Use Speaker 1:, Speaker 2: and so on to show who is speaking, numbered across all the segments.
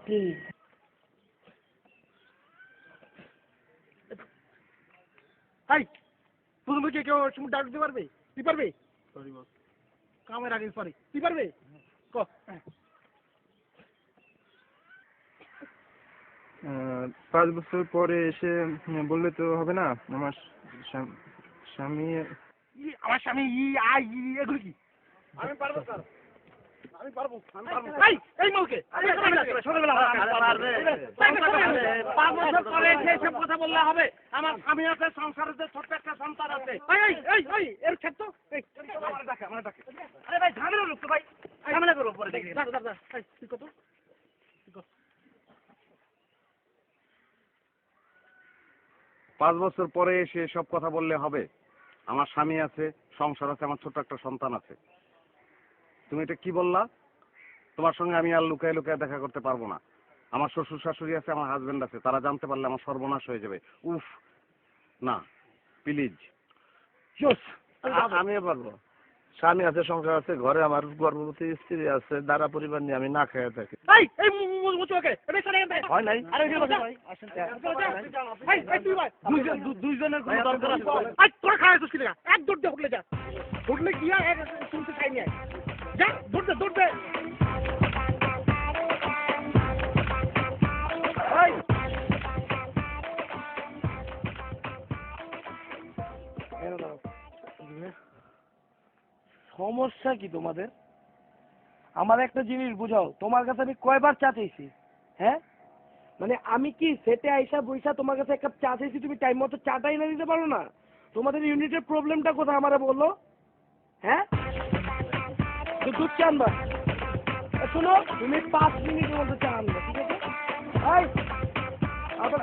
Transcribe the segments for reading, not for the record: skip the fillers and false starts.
Speaker 1: Please.
Speaker 2: High, প্রথমে কে কেউ ডাক দিতে পারবে? তুই পারবি? সরি বস, কামের আগে সরি। তুই পারবে? ক।
Speaker 3: 5 বছর পরে এসে বললে তো হবে না? আমার স্বামী।
Speaker 2: আমার স্বামী এগুলো কি? আমি পারবো স্যার, আমি পারবো। এই মালকে কথা বললে হবে? আমার স্বামী আছে, সংসারে ছোট্ট একটা সন্তান আছে। এর ক্ষেত্রে আরে ভাই ঝামেলা লোক তো ভাই, ঝামেলা করবো পরে দেখি। কত
Speaker 4: 5 বছর পরে এসে সব কথা বললে হবে? আমার স্বামী আছে, সংসার আছে, আমার ছোট একটা সন্তান আছে। তুমি এটা কি বললা? তোমার সঙ্গে আমি আর লুকায় লুকায় দেখা করতে পারবো না। আমার শ্বশুর শাশুড়ি আছে, আমার হাজবেন্ড আছে, তারা জানতে পারলে আমার সর্বনাশ হয়ে যাবে। উফ, না প্লিজ।
Speaker 3: আমিও পারবো। স্বামী আছে, সংসার আছে, ঘরে আমার গর্ভবতী স্ত্রী আছে, দ্বারা পরিবার নিয়ে আমি না খেয়ে থাকি। হয় নাই।
Speaker 2: দুইজনের কোনো দরকার আছে? তোরা খাওয়া কি লেখা? এক দৌড় দিয়ে হোটলে যা, হোটলে গিয়া এক শুনতে চাই নিয়ে যা, দৌড় দে।
Speaker 5: সমস্যা কি তোমাদের? আমার একটা জিনিস বুঝাও, তোমার কাছে আমি কয়বার চা চাইছি? হ্যাঁ, মানে আমি কি সেটে আইসা বইসা তোমার কাছে এক কাপ চা চাইছি, তুমি টাইম মতো চাটাই না দিতে পারো না? তোমাদের ইউনিটের প্রবলেমটা কোথায় আমারে বলো? হ্যাঁ, দুধ চা আনবা? শোনো, তুমি 5 মিনিটের মধ্যে চা আনবা, ঠিক আছে? আবার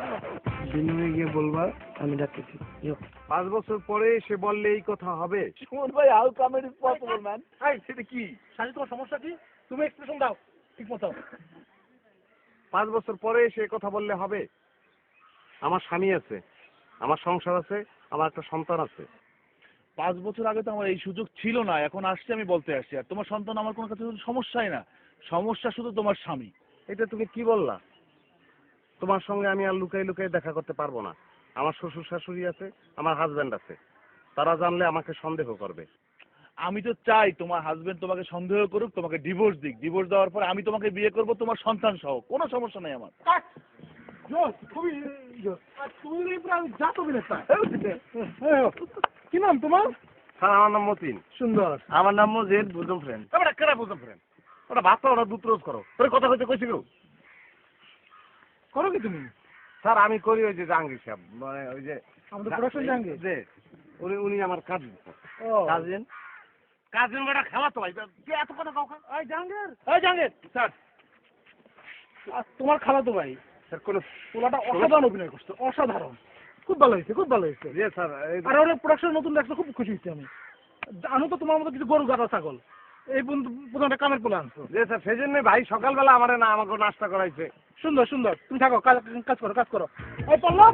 Speaker 5: বিনিময়ে গিয়ে বলবা আমি ডাকতেছি।
Speaker 4: 5 বছর পরে এসে বললে এই কথা হবে?
Speaker 5: সুমন ভাই, how come it is possible man?
Speaker 4: সেটা কি?
Speaker 2: শালি তোমার সমস্যা কি? তুমি এক্সপ্রেশন দাও ঠিক মতো।
Speaker 4: 5 বছর পরে এসে কথা বললে হবে? আমার স্বামী আছে, আমার সংসার আছে, আমার একটা সন্তান আছে।
Speaker 6: 5 বছর আগে তো আমার এই সুযোগ ছিল না, এখন আসছে আমি বলতে আসছি। আর তোমার সন্তান আমার কোনো কাছে সমস্যাই না, সমস্যা শুধু তোমার স্বামী।
Speaker 4: এটা তুমি কি বললা? তোমার সঙ্গে আমি আর লুকাই লুকাই দেখা করতে পারবো না। আমার শ্বশুর শাশুড়ি আছে, আমার হাজবেন্ড আছে, তারা জানলে আমাকে সন্দেহ করবে।
Speaker 6: আমি তো চাই তোমার হাজবেন্ড তোমাকে সন্দেহ করুক, তোমাকে ডিভোর্স দিক। ডিভোর্স দেওয়ার পরে আমি তোমাকে বিয়ে করব, তোমার সন্তান সহ, কোনো সমস্যা নেই আমার।
Speaker 2: কি নাম তোমার?
Speaker 4: স্যার আমার নাম মতিন।
Speaker 2: সুন্দর।
Speaker 3: আমার নাম মজিদ, বুঝুম ফ্রেন্ড।
Speaker 4: ওটা কেনা বুঝলাম ফ্রেন্ড, ওটা বাচ্চা, ওটা দুধ রোজ করো। তোর কথা কইতে কইছি কেউ?
Speaker 2: করো কি তুমি?
Speaker 4: স্যার আমি করি ওই যে জাহাঙ্গীর সাহেব, মানে ওই যে
Speaker 2: আমাদের প্রোডাকশন জাহাঙ্গীর?
Speaker 4: যে উনি আমার কাজ
Speaker 3: কাজিন।
Speaker 4: কাজিন বেটা খেলা তো ভাই, এত কথা কাউকে।
Speaker 2: এই জাহাঙ্গীর
Speaker 4: স্যার
Speaker 2: তোমার খালাতো ভাই।
Speaker 4: স্যার কোনো
Speaker 2: পোলাটা অসাধারণ অভিনয় করছে, অসাধারণ। খুব ভালো হয়েছে, খুব ভালো হয়েছে।
Speaker 4: ইয়ে স্যার
Speaker 2: আর ওর প্রোডাকশন নতুন দেখতে খুব খুশি হয়েছি আমি। জানো তো তোমার মতো কিছু গরু গাড়া ছাগল, এই প্রথমটা কামের পোলা আনছো।
Speaker 4: যে স্যার সেজন্য ভাই সকালবেলা আমার না আমাকে নাস্তা করাইছে।
Speaker 2: সুন্দর সুন্দর, তুমি থাকো, কাজ করো। এই পল্লব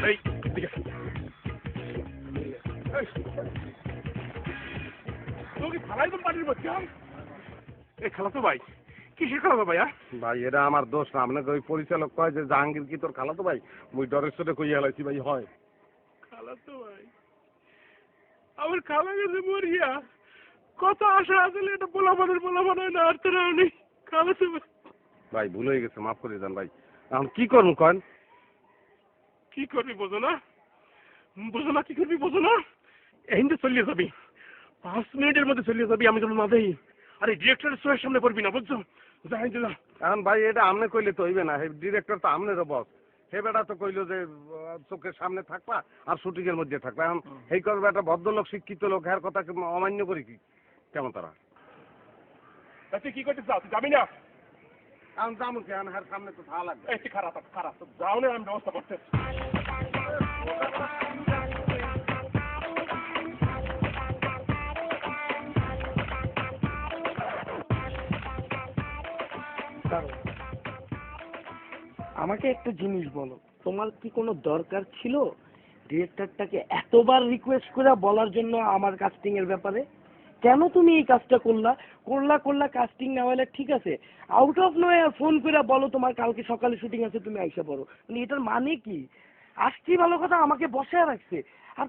Speaker 4: এই দিকে এই খালাতো ভাই, কিসের খালাতো ভাই? ভাই এটা আমার দোষ না, আপনাকে ওই পরিচালক কয় যে জাহাঙ্গীর কি তোর খালাতো ভাই, মুই ডরের সাথে কইয়া হেলাইছি ভাই। হয়
Speaker 2: খালাতো ভাই, আমার খালা গেছে মরিয়া, কত আশা আসলে এটা পোলা বানায় না, আর তোরা নেই খালাতো ভাই।
Speaker 4: ভাই ভুল হয়ে গেছে, মাফ করে দেন ভাই। এখন কি করবো কন?
Speaker 2: কি করবি বোঝো না, কি করবি বোঝো না? এই যে চলিয়ে যাবি, 5 মিনিটের মধ্যে চলিয়ে যাবি, আমি যেন না দেই। আরে ডিরেক্টরের চোখের সামনে পড়বি না, বুঝছো? যাই দিলা।
Speaker 4: এখন ভাই এটা আমনে কইলে তো হইবে না, ডিরেক্টর তো আমনেরও বস। হে বেটা তো কইলো যে চোখের সামনে থাকবা আর শুটিং এর মধ্যে থাকবা। এখন এই করবে একটা ভদ্রলোক, শিক্ষিত লোক, হ্যার কথা অমান্য করি কি কেমন তারা?
Speaker 2: তুই কি করতে চাও? তুই যাবি না?
Speaker 4: এখন যাবো কেন, হ্যার সামনে তো থাকা লাগবে।
Speaker 2: এই খারাপ যাও না, আমি ব্যবস্থা করতে।
Speaker 5: আমাকে একটা জিনিস বলো, তোমার কি কোনো দরকার ছিল ডিরেক্টরটাকে এতবার রিকোয়েস্ট করে বলার জন্য আমার কাস্টিং এর ব্যাপারে? কেন তুমি এই কাজটা করলা কাস্টিং না হলে ঠিক আছে, আউট অফ নো ফোন করে বলো তোমার কালকে সকালে শুটিং আছে তুমি আইসা পড়ো, মানে এটার মানে কি? আসছি ভালো কথা, আমাকে বসায় রাখছে। আর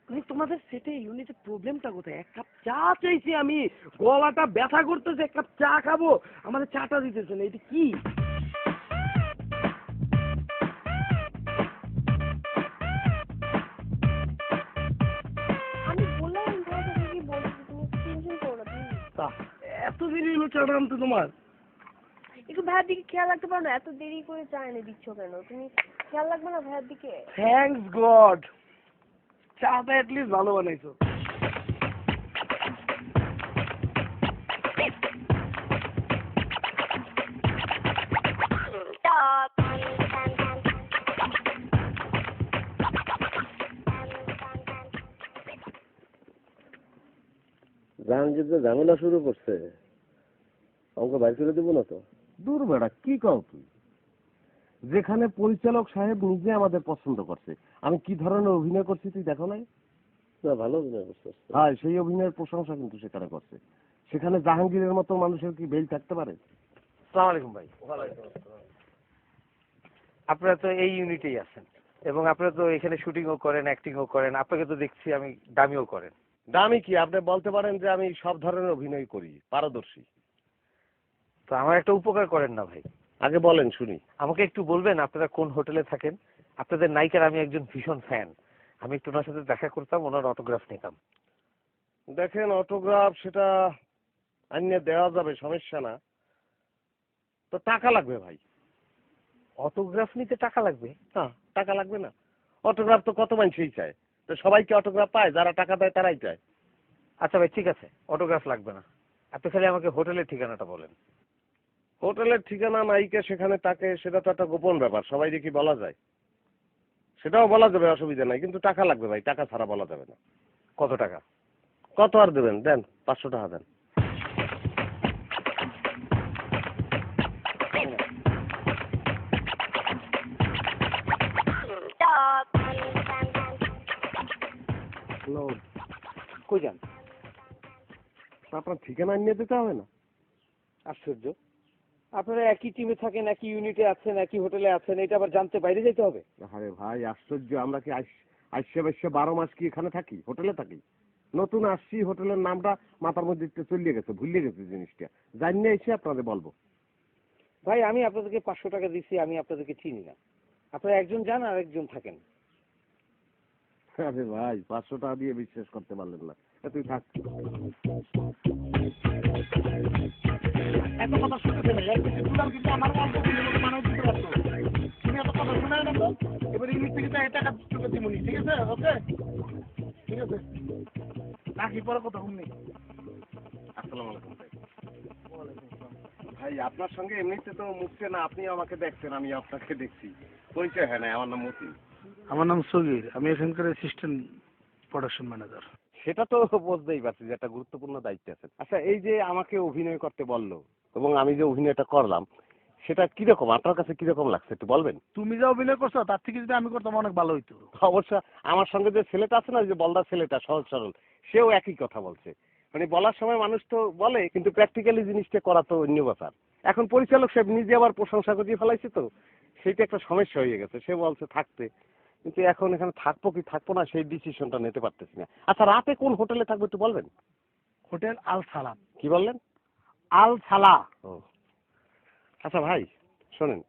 Speaker 5: মানে তোমাদের সেটে ইউনিটের প্রবলেমটা কোথায়? এক কাপ চা চাইছি আমি, গলাটা ব্যথা করতেছে, এক কাপ চা খাবো, আমাদের চাটা দিতেছে না, এটা কি?
Speaker 1: আমি বললাম আমি তোমাকে কি বলছি, তুমি টেনশন করো না তুমি।
Speaker 5: এত দেরি হলো চাটা আনতে তোমার?
Speaker 1: একটু ভাইয়ের দিকে খেয়াল রাখতে পারো না? এত দেরি করে চা এনে দিচ্ছ কেন? তুমি খেয়াল রাখবে না ভাইয়ের দিকে?
Speaker 5: থ্যাঙ্কস গড, চাটা এটলিস্ট ভালো বানাইছো।
Speaker 7: জাহাঙ্গীর যে ঝামেলা শুরু করছে, অঙ্ক বাইর করে দেবো না তো?
Speaker 4: দূর বেড়া, কি কও তুই? যেখানে পরিচালক সাহেব নিজে আমাদের পছন্দ করছে, আমি কি ধরনের অভিনয় করছি তুই দেখো নাই?
Speaker 7: না, ভালো অভিনয় করছে।
Speaker 4: হ্যাঁ, সেই অভিনয়ের প্রশংসা কিন্তু সেখানে করছে। সেখানে জাহাঙ্গীরের মতো মানুষের কি বেল থাকতে পারে?
Speaker 8: আসসালামু আলাইকুম ভাই। আপনারা তো এই ইউনিটেই আছেন এবং আপনারা তো এখানে শুটিংও করেন, অ্যাক্টিংও করেন, আপনাকে তো দেখছি আমি দামিও করেন।
Speaker 4: দামি কি? আপনি বলতে পারেন যে আমি সব ধরনের অভিনয় করি, পারদর্শী।
Speaker 8: তো আমার একটা উপকার করেন না ভাই?
Speaker 4: আগে বলেন শুনি।
Speaker 8: আমাকে একটু বলবেন আপনারা কোন হোটেলে থাকেন? আপনাদের নায়িকার আমি একজন ভীষণ ফ্যান, আমি একটু ওনার সাথে দেখা করতাম, ওনার অটোগ্রাফ নিতাম।
Speaker 4: দেখেন, অটোগ্রাফ সেটা আইনে দেওয়া যাবে, সমস্যা না, তো টাকা লাগবে ভাই।
Speaker 8: অটোগ্রাফ নিতে টাকা লাগবে?
Speaker 4: হ্যাঁ, টাকা লাগবে না? অটোগ্রাফ তো কত মানুষই চায়, তো সবাইকে অটোগ্রাফ পায়? যারা টাকা দেয় তারাই চায়।
Speaker 8: আচ্ছা ভাই ঠিক আছে, অটোগ্রাফ লাগবে না, আপনি খালি আমাকে হোটেলের ঠিকানাটা বলেন।
Speaker 4: হোটেলের ঠিকানা নায়িকা সেখানে থাকে, সেটা তো একটা গোপন ব্যাপার, সবাই দেখি বলা যায়। সেটাও বলা যাবে, অসুবিধা নাই, কিন্তু টাকা লাগবে ভাই, টাকা ছাড়া বলা যাবে না।
Speaker 8: কত টাকা?
Speaker 4: কত আর দেবেন? দেন 500 টাকা দেন।
Speaker 8: কই যান?
Speaker 4: আপনার ঠিকানা নিয়ে দিতে হবে না?
Speaker 8: আশ্চর্য, আপনারা একই টিমে থাকেন, একই ইউনিটে আছেন, একই হোটেলে আছেন, এটা আবার জানতে বাইরে যেতে হবে?
Speaker 4: আরে ভাই আশ্চর্য, আমরা কি আইসে বাইসে 12 মাস কি এখানে থাকি? হোটেলে থাকি। নতুন আসছি, হোটেলের নামটা মাথার মধ্যে একটু চলিয়ে গেছে, ভুলিয়ে গেছে জিনিসটা, জানিয়ে এসে আপনাদের বলবো।
Speaker 8: ভাই আমি আপনাদেরকে 500 টাকা দিচ্ছি, আমি আপনাদেরকে চিনি না, আপনারা একজন যান আর একজন থাকেন।
Speaker 4: আরে ভাই 500 টাকা দিয়ে বিশ্বাস করতে পারলেন না, তুই থাক।
Speaker 2: এত কথা শুনতে নেই, এর কিছু দুলাম কিন্তু আমার অল্প দিনের মতো মানুষ দিতে পারতো। তুমি এত কথা শোনায় না তো, এবার ইংলিশ থেকে টাকা চলে দিবনি, ঠিক আছে? ওকে, ঠিক আছে, রাখি, পরে কথা শুননি।
Speaker 4: আসসালামু আলাইকুম ভাই। ভাই আপনার সঙ্গে এমনিতে তো মুখছে না, আপনি আমাকে দেখছেন, আমি আপনাকে দেখছি, পরিচয় হয় না। আমার নাম মতি।
Speaker 2: আমার নাম সগীর, আমি এখানকার অ্যাসিস্ট্যান্ট প্রোডাকশন ম্যানেজার।
Speaker 4: সেটা তো বুঝতেই পারছি যে একটা গুরুত্বপূর্ণ দায়িত্ব আছে। আচ্ছা, এই যে আমাকে অভিনয় করতে বললো এবং আমি যে অভিনয়টা করলাম, সেটা কিরকম আপনার কাছে কিরকম লাগছে একটু বলবেন?
Speaker 2: তুমি যা অভিনয় করছো তার থেকে যদি আমি করতাম অনেক ভালো হইতো।
Speaker 4: অবশ্য আমার সঙ্গে যে ছেলেটা আছে না, যে বলদা ছেলেটা, সহজ সরল, সেও একই কথা বলছে। মানে বলার সময় মানুষ তো বলে, কিন্তু প্র্যাকটিক্যালি জিনিসটা করা তো অন্য ব্যাপার। এখন পরিচালক সাহেব নিজে আবার প্রশংসা করে ফেলাইছে, তো সেইটা একটা সমস্যা হয়ে গেছে। সে বলছে থাকতে, কিন্তু এখন এখানে থাকবো কি থাকবো না সেই ডিসিশনটা নিতে পারতেছি না। আচ্ছা, রাতে কোন হোটেলে থাকবো একটু বলবেন?
Speaker 2: হোটেল আল সালাম।
Speaker 4: কি বললেন?
Speaker 2: আল সালা।
Speaker 4: ও আচ্ছা ভাই শোনেন,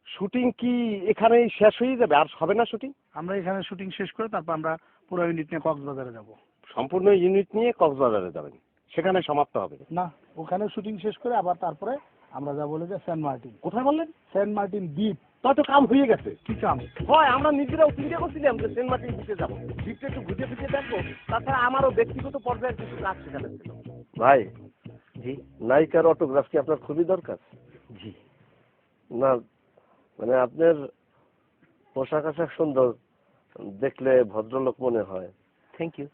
Speaker 4: শুটিং কি এখানেই শেষ হয়ে যাবে, আর হবে না শুটিং?
Speaker 2: আমরা এখানে শুটিং শেষ করে তারপর আমরা পুরো ইউনিট নিয়ে কক্সবাজারে যাব।
Speaker 4: সম্পূর্ণ ইউনিট নিয়ে কক্সবাজারে যাবেন, সেখানে সমাপ্ত হবে?
Speaker 2: না, ওখানে শুটিং শেষ করে আবার তারপরে আমরা যাবো যে সেন্ট মার্টিন।
Speaker 4: কোথায় বললেন?
Speaker 2: সেন্ট মার্টিন দ্বীপ।
Speaker 4: তো কাম হয়ে গেছে।
Speaker 2: কি কাম?
Speaker 4: হয়, আমরা নিজেরাও চিন্তা করছিলাম যে সেন্ট মার্টিন দিতে যাবো, দ্বীপটা একটু ঘুরে ফিরে দেখবো। তাছাড়া আমারও ব্যক্তিগত পর্যায়ে কিছু কাজ সেখানে ছিল।
Speaker 7: ভাই,
Speaker 8: জি
Speaker 7: নায়িকার অটোগ্রাফ কি আপনার খুবই দরকার?
Speaker 8: জি।
Speaker 7: না, মানে আপনার পোশাক আশাক সুন্দর, দেখলে ভদ্রলোক মনে হয়।
Speaker 8: Thank you.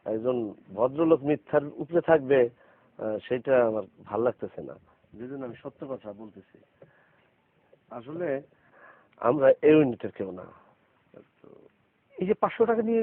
Speaker 7: একজন ভদ্রলোক মিথ্যার উপরে থাকবে, সেটা আমার ভাল লাগতেছে না, যেজন্য আমি সত্য কথা বলতেছি। আসলে আমরা এই ইউনিটের কেউ না।
Speaker 8: এই যে 500 টাকা নিয়ে